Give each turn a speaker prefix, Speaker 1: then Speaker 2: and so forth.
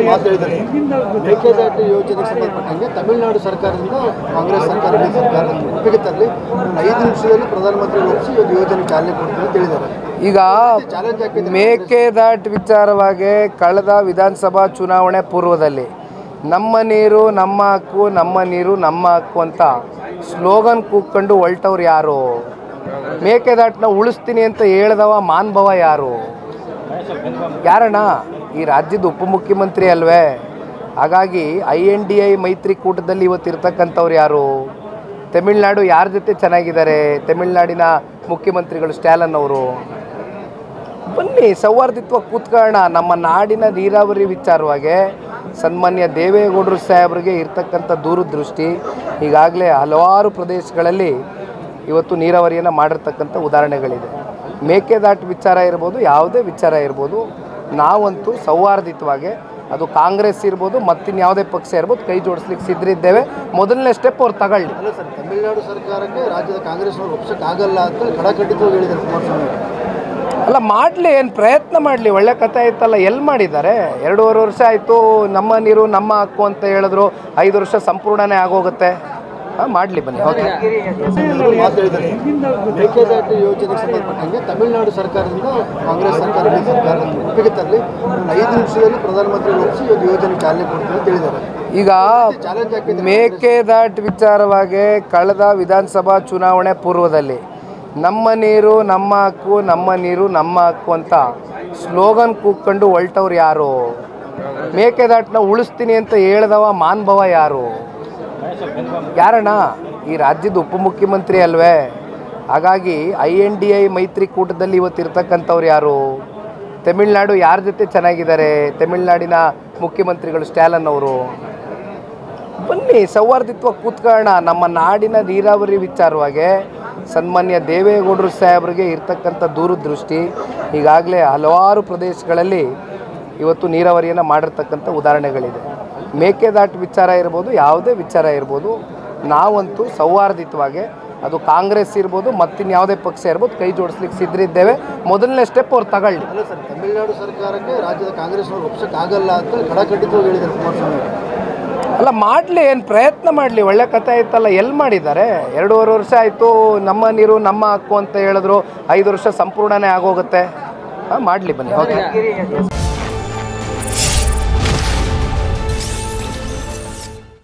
Speaker 1: ಮಾತಾಡಿದ್ದಾರೆ. ಮೇಕೆದಾಟು ಯೋಜನೆಗೆ ಸಂಬಂಧಪಟ್ಟಂಗೆ ತಮಿಳುನಾಡು ಸರ್ಕಾರದಿಂದ ಕಾಂಗ್ರೆಸ್ ಸರ್ಕಾರ ಒಪ್ಪಿಗೆ ತರಲಿ 5 ನಿಮಿಷದಲ್ಲಿ ಪ್ರಧಾನಮಂತ್ರಿ ಒಪ್ಪಿಸಿ ಒಂದು ಯೋಜನೆ ಚಾಲನೆ ಕೊಡ್ತೀವಿ ಅಂತ ಹೇಳಿದ್ದಾರೆ.
Speaker 2: ಈಗ ಮೇಕೆದಾಟು ವಿಚಾರವಾಗಿ ಕಳೆದ ವಿಧಾನಸಭಾ ಚುನಾವಣೆ ಪೂರ್ವದಲ್ಲಿ ನಮ್ಮ ನೀರು ನಮ್ಮ ಹಕ್ಕು, ನಮ್ಮ ನೀರು ನಮ್ಮ ಹಕ್ಕು ಅಂತ ಸ್ಲೋಗನ್ ಕೂಗ್ಕೊಂಡು ಹೊಲ್ಟವ್ರು ಯಾರು? ಮೇಕೆದಾಟನ್ನ ಉಳಿಸ್ತೀನಿ ಅಂತ ಹೇಳ್ದವ ಮಾನ್ಭವ ಯಾರು? ಯಾರಣ್ಣ? ಈ ರಾಜ್ಯದ ಉಪಮುಖ್ಯಮಂತ್ರಿ ಅಲ್ವೇ? ಹಾಗಾಗಿ INDI ಮೈತ್ರಿಕೂಟದಲ್ಲಿ ಇವತ್ತಿರ್ತಕ್ಕಂಥವ್ರು ಯಾರು? ತಮಿಳ್ನಾಡು ಯಾರ ಜೊತೆ ಚೆನ್ನಾಗಿದ್ದಾರೆ? ತಮಿಳ್ನಾಡಿನ ಮುಖ್ಯಮಂತ್ರಿಗಳು ಸ್ಟ್ಯಾಲಿನ್ ಅವರು. ಬನ್ನಿ ಸೌಹಾರ್ದಿತ್ವ ಕೂತ್ಕೊಳ್ಳೋಣ. ನಮ್ಮ ನಾಡಿನ ನೀರಾವರಿ ವಿಚಾರವಾಗಿ ಸನ್ಮಾನ್ಯ ದೇವೇಗೌಡರು ಸಾಹೇಬರಿಗೆ ಇರ್ತಕ್ಕಂಥ ದೂರದೃಷ್ಟಿ ಈಗಾಗಲೇ ಹಲವಾರು ಪ್ರದೇಶಗಳಲ್ಲಿ ಇವತ್ತು ನೀರಾವರಿಯನ್ನು ಮಾಡಿರ್ತಕ್ಕಂಥ ಉದಾಹರಣೆಗಳಿದೆ. ಮೇಕೆದಾಟು ವಿಚಾರ ಇರ್ಬೋದು, ಯಾವುದೇ ವಿಚಾರ ಇರ್ಬೋದು, ನಾವಂತೂ ಸೌಹಾರ್ದಿತವಾಗಿ ಅದು ಕಾಂಗ್ರೆಸ್ ಇರ್ಬೋದು ಮತ್ತಿನ್ಯಾವುದೇ ಪಕ್ಷ ಇರ್ಬೋದು ಕೈ ಜೋಡಿಸ್ಲಿಕ್ಕೆ ಸಿದ್ಧರಿದ್ದೇವೆ. ಮೊದಲನೇ ಸ್ಟೆಪ್ ಅವ್ರು ತಗೊಳ್ಳಿ.
Speaker 1: ಅಲ್ಲ ಸರ್, ತಮಿಳುನಾಡು ಸರ್ಕಾರಕ್ಕೆ ರಾಜ್ಯದ ಕಾಂಗ್ರೆಸ್ನವರು ಒಪ್ಸೋಕ್ಕಾಗಲ್ಲ ಅಂತ ಕಡಾಖಂಡಿತವಾಗಿ ಹೇಳಿದ್ದಾರೆ ಕುಮಾರಸ್ವಾಮಿ.
Speaker 2: ಅಲ್ಲ ಮಾಡಲಿ, ಏನು ಪ್ರಯತ್ನ ಮಾಡಲಿ. ಒಳ್ಳೆ ಕಥೆ ಆಯ್ತಲ್ಲ. ಎಲ್ಲಿ ಮಾಡಿದ್ದಾರೆ? 2.5 ವರ್ಷ ಆಯಿತು. ನಮ್ಮ ನೀರು ನಮ್ಮ ಹಕ್ಕು ಅಂತ ಹೇಳಿದ್ರು. 5 ವರ್ಷ ಸಂಪೂರ್ಣನೇ ಆಗೋಗುತ್ತೆ. ಮಾಡಲಿ ಬನ್ನಿ. ಓಕೆ.
Speaker 1: ಮಾತಾಡಿದ್ದಾರೆ. ಮೇಕೆದಾಟು ಯೋಜನೆಗೆ ಸಂಬಂಧಪಟ್ಟಂಗೆ ತಮಿಳುನಾಡು ಸರ್ಕಾರದಿಂದ ಕಾಂಗ್ರೆಸ್ ಸರ್ಕಾರ ಒಪ್ಪಿಗೆ ತರಲಿ 5 ನಿಮಿಷದಲ್ಲಿ ಪ್ರಧಾನಮಂತ್ರಿ ಒಪ್ಪಿಸಿ ಒಂದು ಯೋಜನೆ ಚಾಲನೆ ಕೊಡ್ತೀವಿ ಅಂತ ಹೇಳಿದ್ದಾರೆ.
Speaker 2: ಈಗ ಮೇಕೆದಾಟು ವಿಚಾರವಾಗಿ ಕಳೆದ ವಿಧಾನಸಭಾ ಚುನಾವಣೆ ಪೂರ್ವದಲ್ಲಿ ನಮ್ಮ ನೀರು ನಮ್ಮ ಹಕ್ಕು, ನಮ್ಮ ನೀರು ನಮ್ಮ ಹಕ್ಕು ಅಂತ ಸ್ಲೋಗನ್ ಕೂಗ್ಕೊಂಡು ಹೊಲ್ಟವ್ರು ಯಾರು? ಮೇಕೆದಾಟನ್ನ ಉಳಿಸ್ತೀನಿ ಅಂತ ಹೇಳ್ದವ ಮಾನ್ಭವ ಯಾರು? ಯಾರಣ್ಣ? ಈ ರಾಜ್ಯದ ಉಪಮುಖ್ಯಮಂತ್ರಿ ಅಲ್ವೇ? ಹಾಗಾಗಿ INDI ಮೈತ್ರಿಕೂಟದಲ್ಲಿ ಇವತ್ತಿರ್ತಕ್ಕಂಥವ್ರು ಯಾರು? ತಮಿಳ್ನಾಡು ಯಾರ ಜೊತೆ ಚೆನ್ನಾಗಿದ್ದಾರೆ? ತಮಿಳ್ನಾಡಿನ ಮುಖ್ಯಮಂತ್ರಿಗಳು ಸ್ಟ್ಯಾಲಿನ್ ಅವರು. ಬನ್ನಿ ಸೌಹಾರ್ದಿತ್ವ ಕೂತ್ಕೊಳ್ಳೋಣ. ನಮ್ಮ ನಾಡಿನ ನೀರಾವರಿ ವಿಚಾರವಾಗಿ ಸನ್ಮಾನ್ಯ ದೇವೇಗೌಡರು ಸಾಹೇಬರಿಗೆ ಇರ್ತಕ್ಕಂಥ ದೂರದೃಷ್ಟಿ ಈಗಾಗಲೇ ಹಲವಾರು ಪ್ರದೇಶಗಳಲ್ಲಿ ಇವತ್ತು ನೀರಾವರಿಯನ್ನು ಮಾಡಿರ್ತಕ್ಕಂಥ ಉದಾಹರಣೆಗಳಿದೆ. ಮೇಕೆದಾಟು ವಿಚಾರ ಇರ್ಬೋದು, ಯಾವುದೇ ವಿಚಾರ ಇರ್ಬೋದು, ನಾವಂತೂ ಸೌಹಾರ್ದಿತವಾಗಿ ಅದು ಕಾಂಗ್ರೆಸ್ ಇರ್ಬೋದು ಮತ್ತಿನ್ಯಾವುದೇ ಪಕ್ಷ ಇರ್ಬೋದು ಕೈ ಜೋಡಿಸ್ಲಿಕ್ಕೆ ಸಿದ್ಧರಿದ್ದೇವೆ. ಮೊದಲನೇ ಸ್ಟೆಪ್ ಅವ್ರು ತಗೊಳ್ಳಿ.
Speaker 1: ಅಲ್ಲ ಸರ್, ತಮಿಳುನಾಡು ಸರ್ಕಾರಕ್ಕೆ ರಾಜ್ಯದ ಕಾಂಗ್ರೆಸ್ನವರು ಒಪ್ಸೋಕ್ಕಾಗಲ್ಲ ಅಂತ ಕಡಾಖಂಡಿತವಾಗಿ ಹೇಳಿದ್ದಾರೆ ಕುಮಾರಸ್ವಾಮಿ.
Speaker 2: ಅಲ್ಲ ಮಾಡಲಿ, ಏನು ಪ್ರಯತ್ನ ಮಾಡಲಿ. ಒಳ್ಳೆ ಕಥೆ ಆಯ್ತಲ್ಲ. ಎಲ್ಲಿ ಮಾಡಿದ್ದಾರೆ? 2.5 ವರ್ಷ ಆಯಿತು. ನಮ್ಮ ನೀರು ನಮ್ಮ ಹಕ್ಕು ಅಂತ ಹೇಳಿದ್ರು. 5 ವರ್ಷ ಸಂಪೂರ್ಣನೇ ಆಗೋಗುತ್ತೆ. ಮಾಡಲಿ ಬನ್ನಿ. ಓಕೆ.